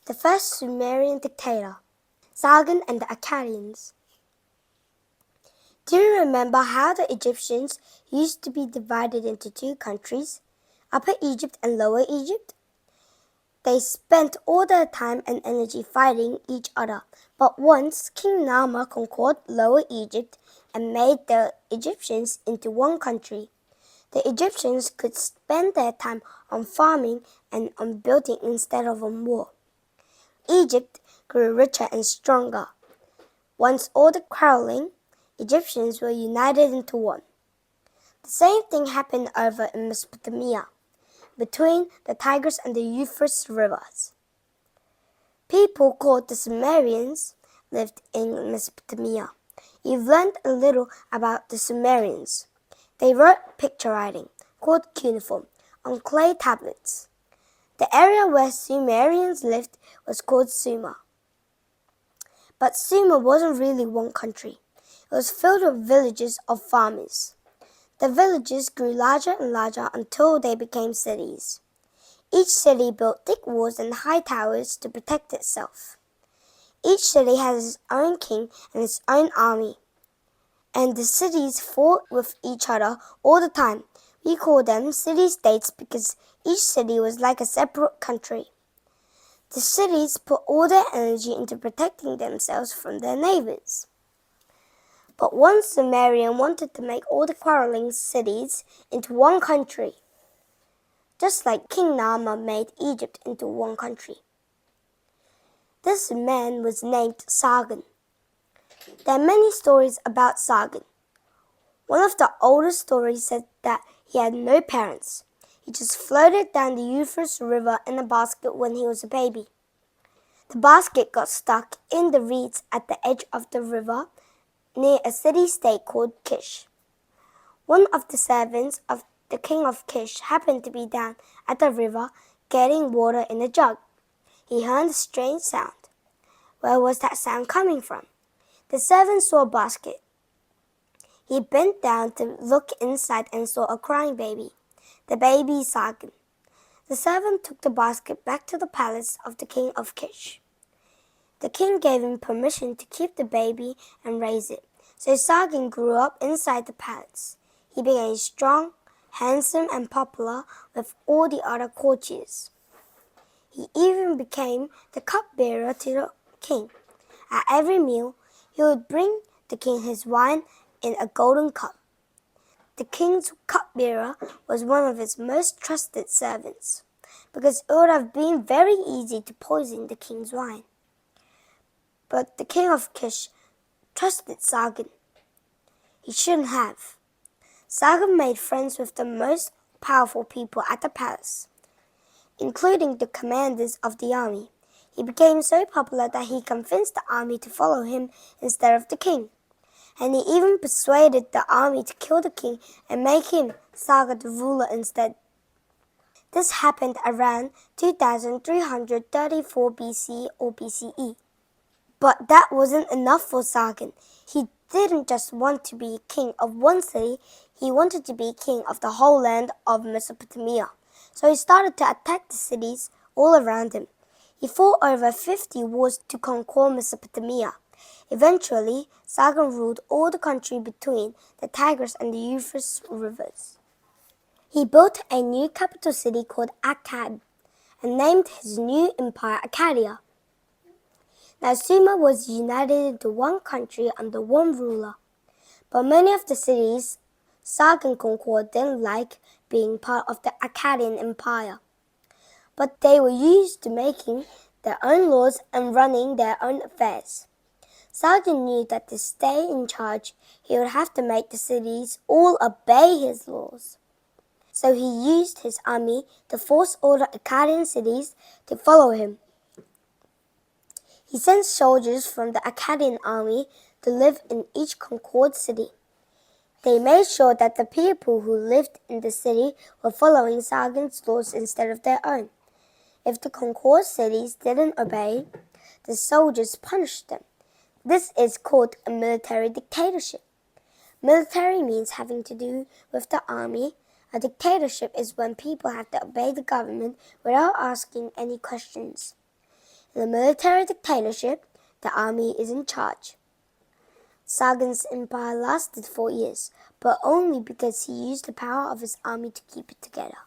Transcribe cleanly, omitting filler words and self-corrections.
The first Sumerian dictator, Sargon and the Akkadians. Do you remember how the Egyptians used to be divided into two countries, Upper Egypt and Lower Egypt? They spent all their time and energy fighting each other, but once King Nama conquered Lower Egypt and made the Egyptians into one country, the Egyptians could spend their time on farming and on building instead of on war. Egypt grew richer and stronger. Once all the quarreling Egyptians were united into one. The same thing happened over in Mesopotamia, between the Tigris and the Euphrates rivers. People called the Sumerians lived in Mesopotamia. You've learned a little about the Sumerians. They wrote picture writing, called cuneiform, on clay tablets. The area where Sumerians lived was called Sumer. But Sumer wasn't really one country. It was filled with villages of farmers. The villages grew larger and larger until they became cities. Each city built thick walls and high towers to protect itself. Each city had its own king and its own army. And the cities fought with each other all the time. We call them city-states because each city was like a separate country. The cities put all their energy into protecting themselves from their neighbors. But one Sumerian wanted to make all the quarreling cities into one country, just like King Nama made Egypt into one country. This man was named Sargon. There are many stories about Sargon. One of the oldest stories said that he had no parents. He just floated down the Euphrates River in a basket when he was a baby. The basket got stuck in the reeds at the edge of the river near a city-state called Kish. One of the servants of the king of Kish happened to be down at the river getting water in a jug. He heard a strange sound. Where was that sound coming from? The servant saw a basket. He bent down to look inside and saw a crying baby, the baby Sargon. The servant took the basket back to the palace of the king of Kish. The king gave him permission to keep the baby and raise it. So Sargon grew up inside the palace. He became strong, handsome, and popular with all the other courtiers. He even became the cupbearer to the king. At every meal, he would bring the king his wine in a golden cup. The king's cupbearer was one of his most trusted servants, because it would have been very easy to poison the king's wine. But the king of Kish trusted Sargon. He shouldn't have. Sargon made friends with the most powerful people at the palace, including the commanders of the army. He became so popular that he convinced the army to follow him instead of the king. And he even persuaded the army to kill the king and make him, Sargon, the ruler instead. This happened around 2334 BC or BCE. But that wasn't enough for Sargon. He didn't just want to be king of one city, he wanted to be king of the whole land of Mesopotamia. So he started to attack the cities all around him. He fought over 50 wars to conquer Mesopotamia. Eventually, Sargon ruled all the country between the Tigris and the Euphrates rivers. He built a new capital city called Akkad and named his new empire Akkadia. Now Sumer was united into one country under one ruler, but many of the cities Sargon conquered didn't like being part of the Akkadian Empire. But they were used to making their own laws and running their own affairs. Sargon knew that to stay in charge, he would have to make the cities all obey his laws. So he used his army to force all the Akkadian cities to follow him. He sent soldiers from the Akkadian army to live in each conquered city. They made sure that the people who lived in the city were following Sargon's laws instead of their own. If the conquered cities didn't obey, the soldiers punished them. This is called a military dictatorship. Military means having to do with the army. A dictatorship is when people have to obey the government without asking any questions. In a military dictatorship, the army is in charge. Sargon's empire lasted 4 years, but only because he used the power of his army to keep it together.